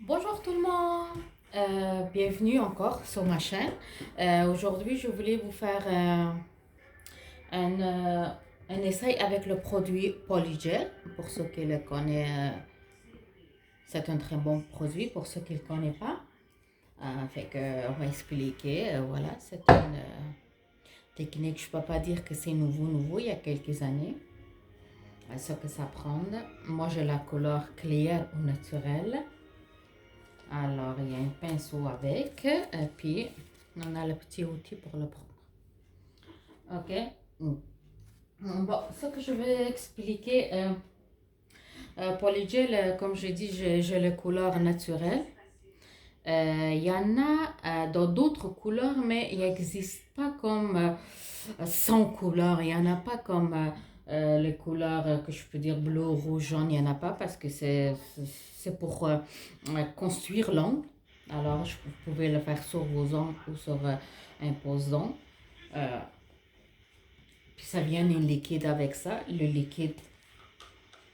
Bonjour tout le monde. Bienvenue encore sur ma chaîne. Aujourd'hui, je voulais vous faire un, euh, un essai avec le produit Polygel. Pour ceux qui le connaissent, c'est un très bon produit. Pour ceux qui ne le connaissent pas, on va expliquer. Voilà, c'est une technique, je ne peux pas dire que c'est nouveau, il y a quelques années. Ce que ça prend. Moi, j'ai la couleur claire ou naturelle. Alors, il y a un pinceau avec, et puis on a le petit outil pour le prendre. Ok. Bon, ce que je vais expliquer, pour les gels, comme je dis, j'ai les couleurs naturelles. Il y en a dans d'autres couleurs, mais il n'existe pas comme 100 couleurs. Il n'y en a pas comme les couleurs que je peux dire bleu, rouge, jaune. Il n'y en a pas parce que c'est pour construire l'ongle. Alors, vous pouvez le faire sur vos ongles ou sur un pose-ongle. Euh, Puis ça vient en liquide avec ça. Le liquide,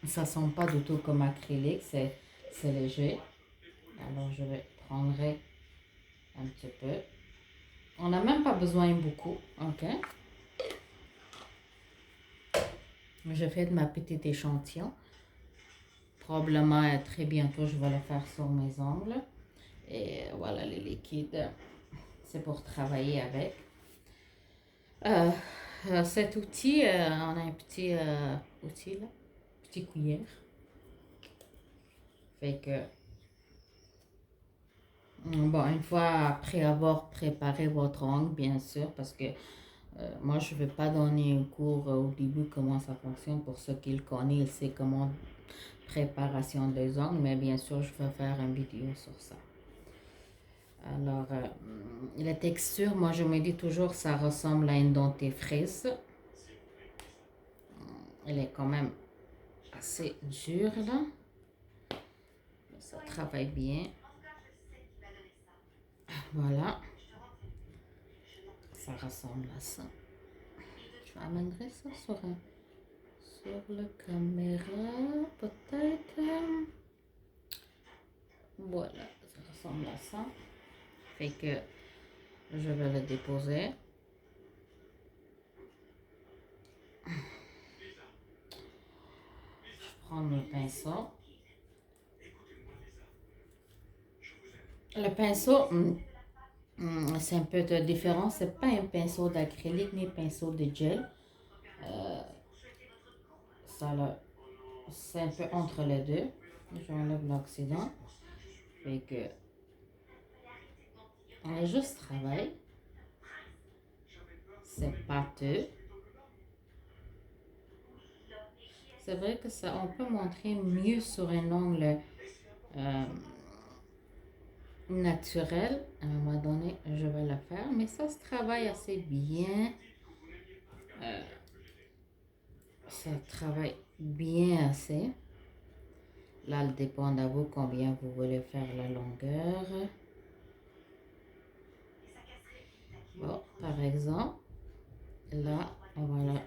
ça sent pas du tout comme acrylique, c'est léger. Alors, je vais prendre un petit peu. On n'a même pas besoin beaucoup, ok? Je fais de ma petite échantillon. Probablement très bientôt, je vais le faire sur mes ongles. Et voilà, le liquide, c'est pour travailler avec. Euh, Cet outil, on a un petit outil là, petit cuillère. Fait que, bon, une fois après avoir préparé votre ongle, bien sûr, parce que moi, je ne vais pas donner un cours au début comment ça fonctionne. Pour ceux qui le connaissent, c'est comment préparation des ongles, mais bien sûr, je vais faire une vidéo sur ça. Alors, la texture, moi, je me dis toujours, ça ressemble à une dentifrice. Elle est quand même assez dure, là. Ça travaille bien. Voilà. Ça ressemble à ça. Je amènerai ça sur la caméra, peut-être. Voilà, ça ressemble à ça. Fait que je vais le déposer. Je prends le pinceau. Le pinceau, c'est un peu de différent. C'est pas un pinceau d'acrylique ni pinceau de gel. Euh, Ça, là, c'est un peu entre les deux. J'enlève l'oxydant. Fait que, on a juste travail. C'est pâteux. C'est vrai que ça, on peut montrer mieux sur un ongle naturel. À un moment donné, je vais le faire. Mais ça se travaille assez bien. Euh, Ça travaille bien assez. Là, il dépend de vous combien vous voulez faire la longueur. Bon, par exemple, là, on va la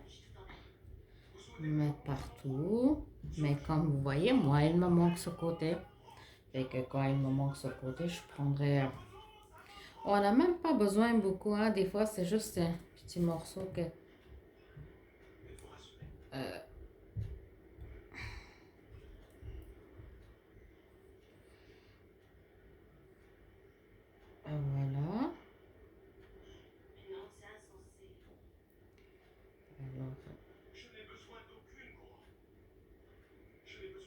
mettre partout. Mais comme vous voyez, moi, il me manque ce côté. Et que quand il me manque ce côté, je prendrai... On n'a même pas besoin beaucoup, hein. Des fois, c'est juste un petit morceau que... euh, voilà. Alors,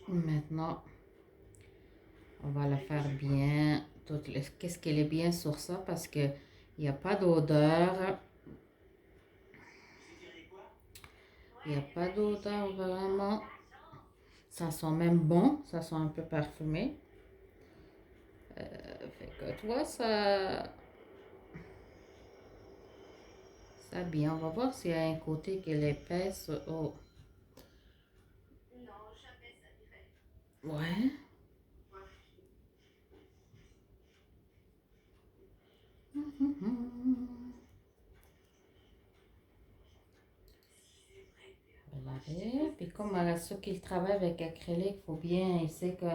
maintenant, on va la faire bien. Qu'est-ce qu'elle est bien sur ça? Parce que il n'y a pas d'odeur. Il n'y a pas d'odeur vraiment. Ça sent même bon. Ça sent un peu parfumé. Fait que toi, ça bien. On va voir s'il y a un côté qui est épaisse. Oh. Ouais. Voilà. Puis comme ceux qui travaillent avec acrylique, il faut bien essayer que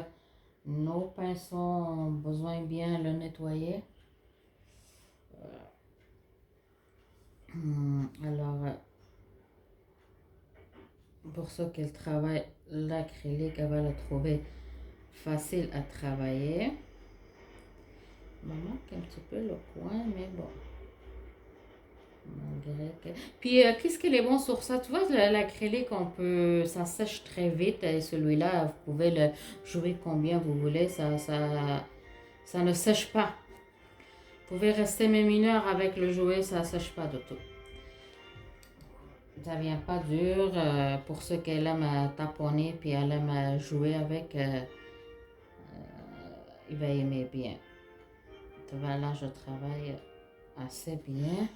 nos pinceaux ont besoin bien le nettoyer. Alors, pour ceux qui travaillent l'acrylique, elle va le trouver facile à travailler. Il manque un petit peu le coin, mais bon. Puis, qu'est-ce qui est bon sur ça? Tu vois, l'acrylique, ça sèche très vite. Et celui-là, vous pouvez le jouer combien vous voulez. Ça ne sèche pas. Vous pouvez rester même 1 heure avec le jouet, ça ne sèche pas du tout. Ça vient pas dur. Pour ceux qui aiment taponner puis elle aime jouer avec, il va aimer bien. Tu vois, là, je travaille assez bien.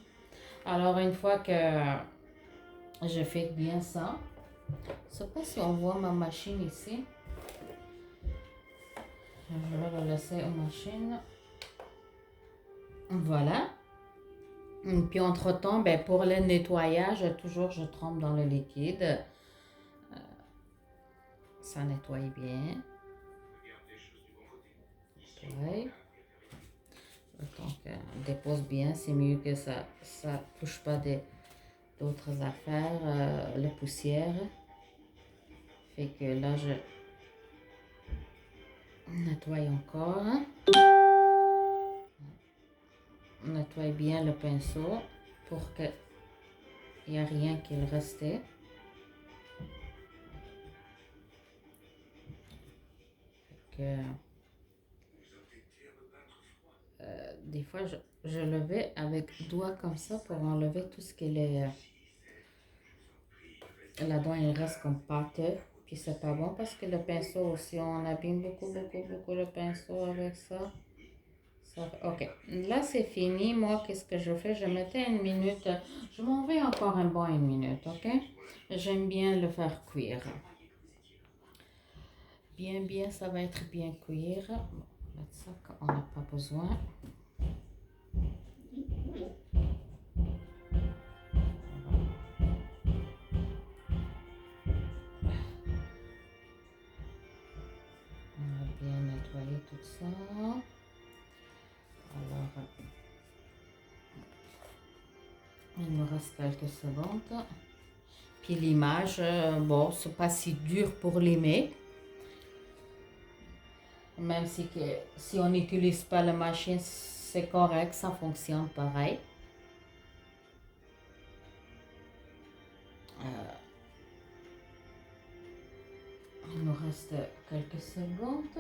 Alors, une fois que je fais bien ça, je ne sais pas si on voit ma machine ici. Je vais le laisser aux machines. Voilà. Puis entre-temps, ben, pour le nettoyage, toujours je trempe dans le liquide. Ça nettoie bien. Ouais. Donc, on dépose bien, c'est mieux que ça touche pas d'autres affaires, la poussière. Fait que là, je nettoie encore. On nettoie bien le pinceau pour qu'il n'y ait rien qui restait. Des fois, je levais avec doigt comme ça pour enlever tout ce qui est là-dedans. Il reste comme pâteux. Puis c'est pas bon parce que le pinceau aussi, on abîme beaucoup le pinceau avec ça. Ok, là c'est fini. Moi, qu'est-ce que je fais? Je mettais 1 minute. Je m'en vais encore un bon 1 minute, ok? J'aime bien le faire cuire. Bien, ça va être bien cuire. Bon, on va mettre ça quand on n'a pas besoin. Bien nettoyer tout ça. Alors, il me reste quelques secondes. Puis l'image, bon, c'est pas si dur pour l'aimer. Même si on n'utilise pas la machine, c'est correct, ça fonctionne pareil. Il nous reste quelques secondes.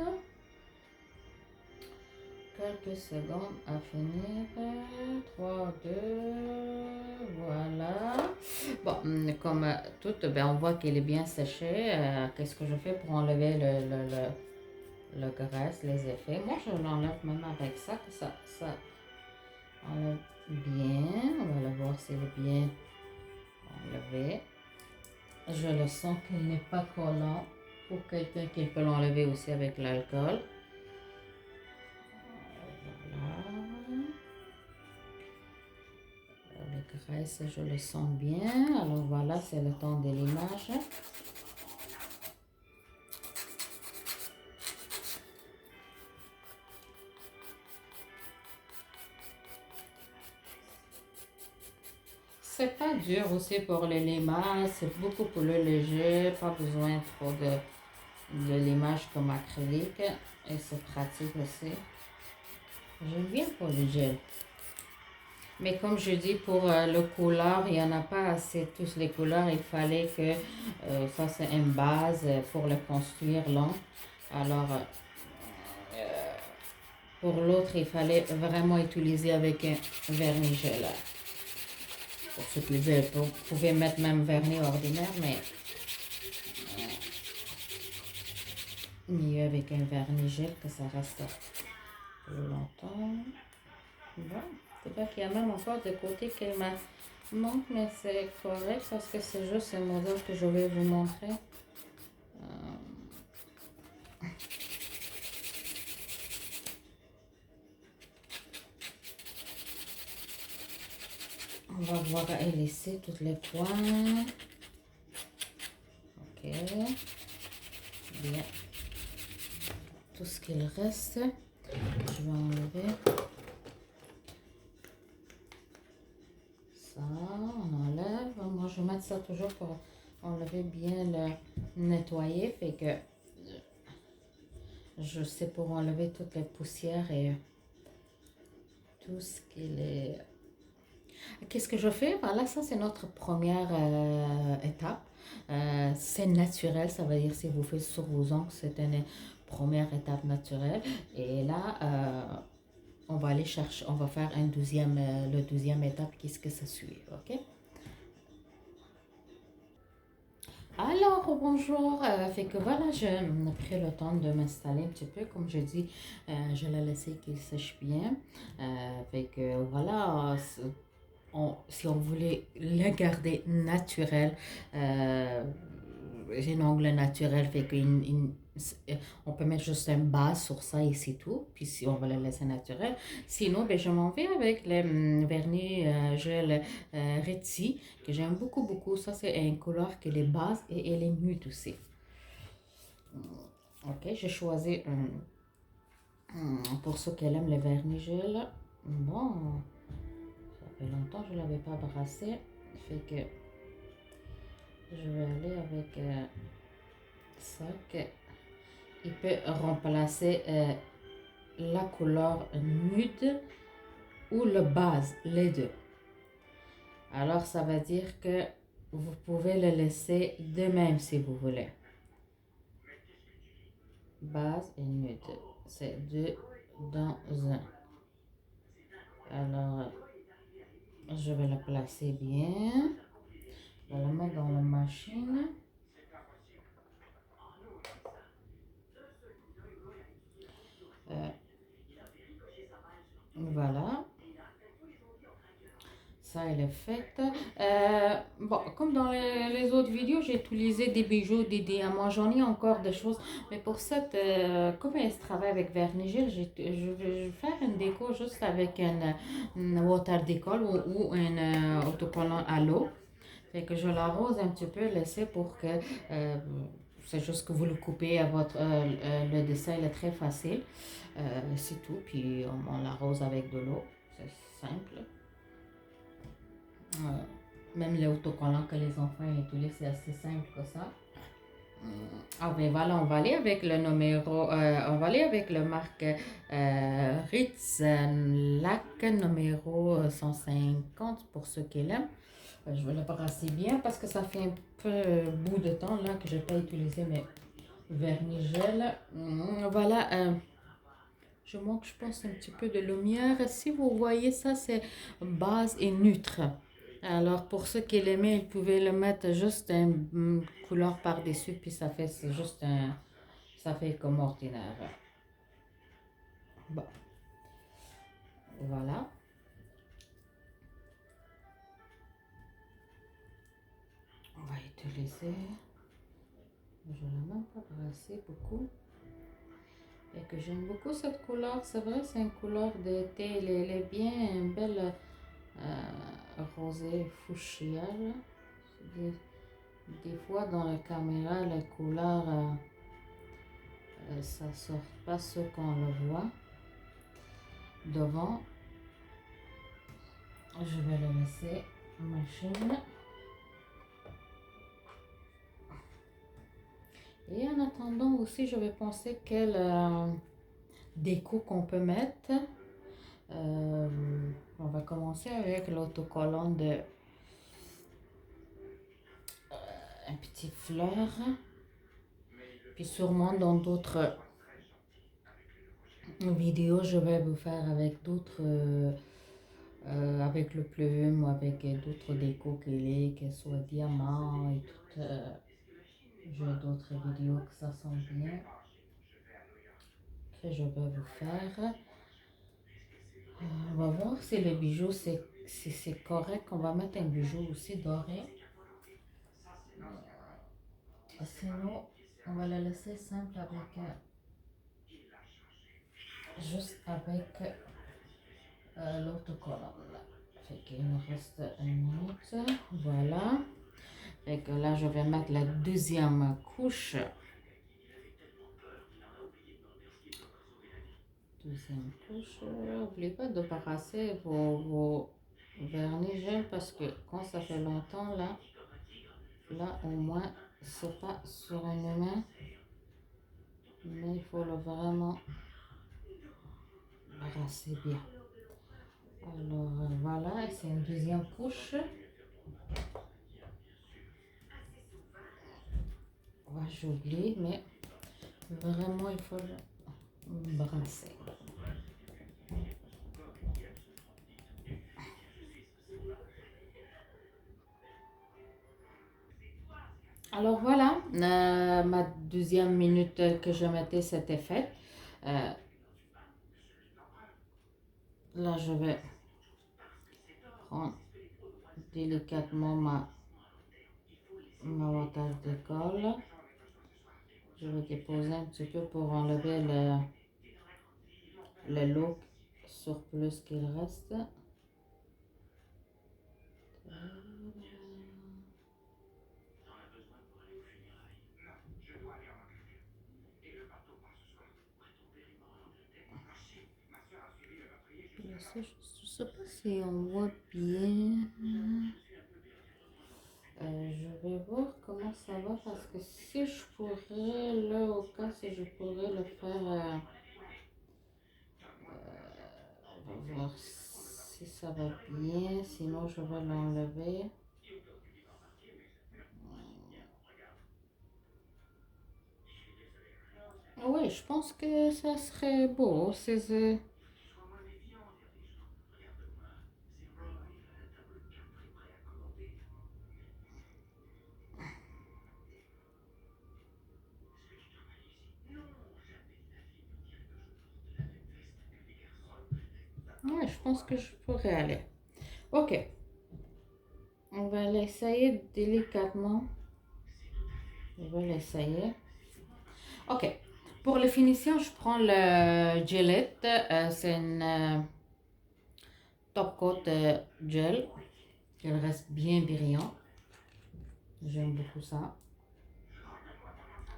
À finir. 3, 2, voilà. Bon, comme tout, ben, on voit qu'il est bien séché. Qu'est-ce que je fais pour enlever le graisse, les effets? Moi, je l'enlève même avec ça, que ça enlève bien. On va le voir s'il est bien enlevé. Je le sens qu'il n'est pas collant. Pour quelqu'un qui peut l'enlever aussi avec l'alcool. La graisse, je le sens bien. Alors voilà, c'est le temps de l'image. C'est pas dur aussi pour le limage, c'est beaucoup plus léger, pas besoin trop de l'image comme acrylique et c'est pratique aussi. J'aime bien pour le gel. Mais comme je dis, pour le couleur, il n'y en a pas assez tous les couleurs. Il fallait que ça c'est une base pour le construire long. Alors, pour l'autre, il fallait vraiment utiliser avec un vernis gel. Pour ceux qui veulent, vous pouvez mettre même vernis ordinaire, mais mieux avec un vernis gel que ça reste plus longtemps. Bon, c'est pas qu'il y a même encore de côté qu'elle m'a manque, mais c'est correct parce que c'est juste un modèle que je vais vous montrer. On va voir laisser toutes les points. Ok. Bien. Tout ce qui qu'il reste. Je vais enlever ça, on enlève. Moi, je vais mettre ça toujours pour enlever bien le nettoyer. Fait que je sais pour enlever toutes les poussières et tout ce qui est... Qu'est-ce que je fais? Voilà, ça c'est notre première étape. C'est naturel, ça veut dire si vous faites sur vos ongles, c'est une première étape naturelle. Et là, on va aller chercher, on va faire un deuxième, le deuxième étape, qu'est-ce que ça suit, ok? Alors, bonjour, fait que voilà, j'ai pris le temps de m'installer un petit peu, comme je dis, je l'ai laissé qu'il sèche bien, fait que voilà, si on voulait le garder naturel, euh, j'ai un ongle naturel, fait on peut mettre juste un bas sur ça et c'est tout. Puis si on va le laisser naturel. Sinon, ben, je m'en vais avec le vernis gel Retty, que j'aime beaucoup, beaucoup. Ça, c'est un couleur qui est base et elle est nude aussi. Ok, j'ai choisi pour ceux qui aiment le vernis gel. Bon, ça fait longtemps que je ne l'avais pas brassé. Fait que je vais aller avec ça que il peut remplacer la couleur nude ou le base, les deux. Alors ça veut dire que vous pouvez le laisser de même si vous voulez. Base et nude, c'est deux dans un. Alors je vais la placer bien. Je vais la mettre dans la machine. Voilà. Ça, elle est faite. Bon, comme dans les autres vidéos, j'ai utilisé des bijoux, des diamants. J'en ai encore des choses. Mais pour cette, comme elle travaille avec vernis gel, je vais faire une déco juste avec un water decol ou un autocollant à l'eau. Fait que je l'arrose un petit peu, laisser pour que c'est juste que vous le coupez à votre. Le dessin il est très facile. C'est tout. Puis on l'arrose avec de l'eau. C'est simple. Même les autocollants que les enfants utilisent, c'est assez simple que ça. Ah ben voilà, on va aller avec le numéro, on va aller avec le marque Ritz Lac numéro 150 pour ceux qui l'aiment. Je vais le brasser bien parce que ça fait un peu bout de temps là que je n'ai pas utilisé mes vernis gel. Voilà, je manque je pense un petit peu de lumière. Si vous voyez ça, c'est base et neutre. Alors, pour ceux qui l'aimaient, ils pouvaient le mettre juste une couleur par-dessus, puis ça fait, c'est juste un, ça fait comme ordinaire. Bon, voilà. On va utiliser, je ne l'ai même pas brassé beaucoup. Et que j'aime beaucoup cette couleur, c'est vrai, c'est une couleur d'été, elle est bien belle, rosée fuchsia. Des fois, dans la caméra, les couleurs, ça ne sort pas ce qu'on le voit. Devant, je vais le laisser machine. Et en attendant aussi, je vais penser quelle déco qu'on peut mettre. On va commencer avec l'autocollant de un petit fleur. Puis sûrement dans d'autres vidéos, je vais vous faire avec d'autres, avec le plume ou avec d'autres décos qu'elle soit diamant et tout. J'ai d'autres vidéos que ça sent bien. Que je vais vous faire. On va voir si le bijou c'est correct. On va mettre un bijou aussi doré. Sinon, on va le laisser simple avec juste avec l'autocollant. Fait qu'il nous reste une minute. Voilà. Fait que là, je vais mettre la deuxième couche. Deuxième couche. N'oubliez pas de brasser vos vernis gel parce que quand ça fait longtemps, là au moins, c'est pas sur une main, mais il faut le vraiment brasser bien. Alors voilà, c'est une deuxième couche. Ouais, j'oublie, mais vraiment, il faut le brasser. Alors voilà, ma deuxième minute que je mettais, c'était fait. Euh, Là, je vais prendre délicatement ma wattage de colle. Je vais déposer un petit peu pour enlever le look surplus qu'il reste. Je ne sais pas si on voit bien. Je vais voir comment ça va parce que si je pourrais, là au cas si je pourrais le faire, on va voir si ça va bien, sinon je vais l'enlever. Oui, je pense que ça serait beau. Ouais, je pense que je pourrais aller. Ok, on va l'essayer délicatement. Je vais l'essayer. Ok, pour les finitions, je prends le Gillette. C'est une top coat gel. Il reste bien brillant. J'aime beaucoup ça.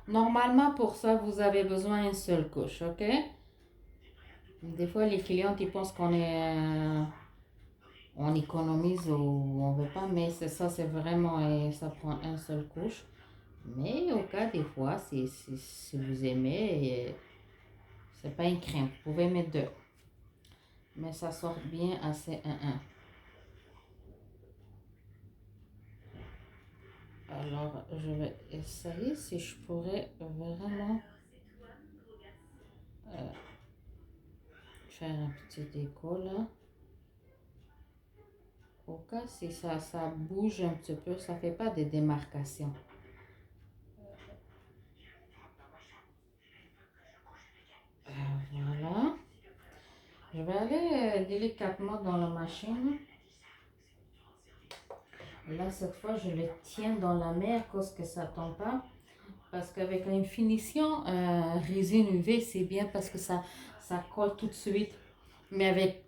Normalement, pour ça, vous avez besoin d'une seule couche, ok? Des fois, les clientes, ils pensent on économise ou on veut pas, mais c'est ça, c'est vraiment, ça prend une seule couche. Mais au cas des fois, si vous aimez, c'est pas une crème. Vous pouvez mettre deux. Mais ça sort bien assez 1-1. Alors, je vais essayer si je pourrais vraiment faire un petit déco là. Au cas si ça bouge un petit peu, ça fait pas de démarcation. Voilà. Je vais aller délicatement dans la machine. Là, cette fois, je le tiens dans la main à cause que ça tombe pas. Parce qu'avec une finition résine UV, c'est bien parce que ça colle tout de suite. Mais avec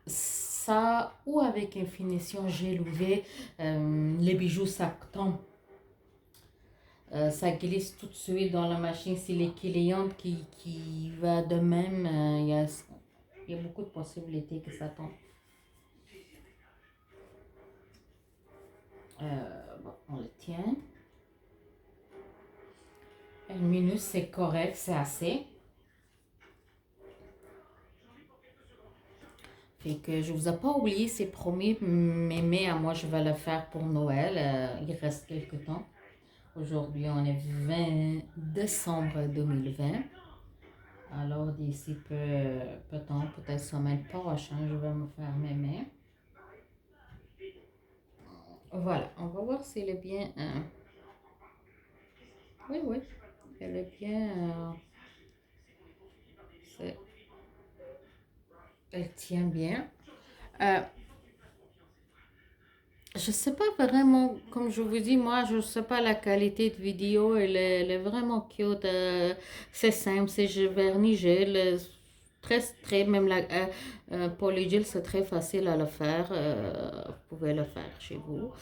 ça ou avec une finition gel UV, les bijoux, ça tombe. Ça glisse tout de suite dans la machine. Si les clientes qui va de même, il y a beaucoup de possibilités que ça tombe. Bon, on le tient. Une minute, c'est correct, c'est assez. Fait que je vous ai pas oublié, c'est promis, mais à moi, je vais le faire pour Noël. Il reste quelques temps. Aujourd'hui, on est 20 décembre 2020. Alors, d'ici peu de temps, peut-être semaine prochaine, je vais me faire mes mains. Voilà, on va voir s'il est bien. Oui, oui, elle est bien. C'est- Elle tient bien. Euh, je sais pas vraiment, comme je vous dis, moi, je sais pas la qualité de vidéo, elle est vraiment cute. C'est simple, c'est vernis gel, très, même polygel, c'est très facile à le faire. Vous pouvez le faire chez vous.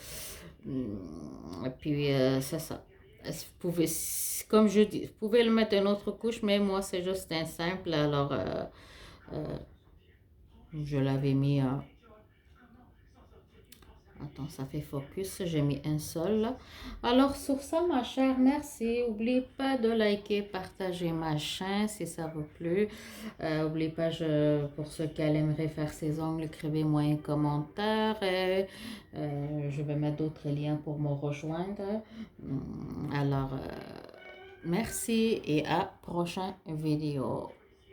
Et puis, c'est ça. Vous pouvez, comme je dis, vous pouvez le mettre une autre couche, mais moi, c'est juste un simple. Alors, Euh, je l'avais mis... Attends, ça fait focus. J'ai mis un seul. Alors, sur ça, ma chère, merci. N'oublie pas de liker, partager ma chaîne si ça vous plu. N'oublie pas, pour ceux qui aimeraient faire ses ongles, écrivez-moi un commentaire. Et, je vais mettre d'autres liens pour me rejoindre. Alors, merci et à prochaine vidéo.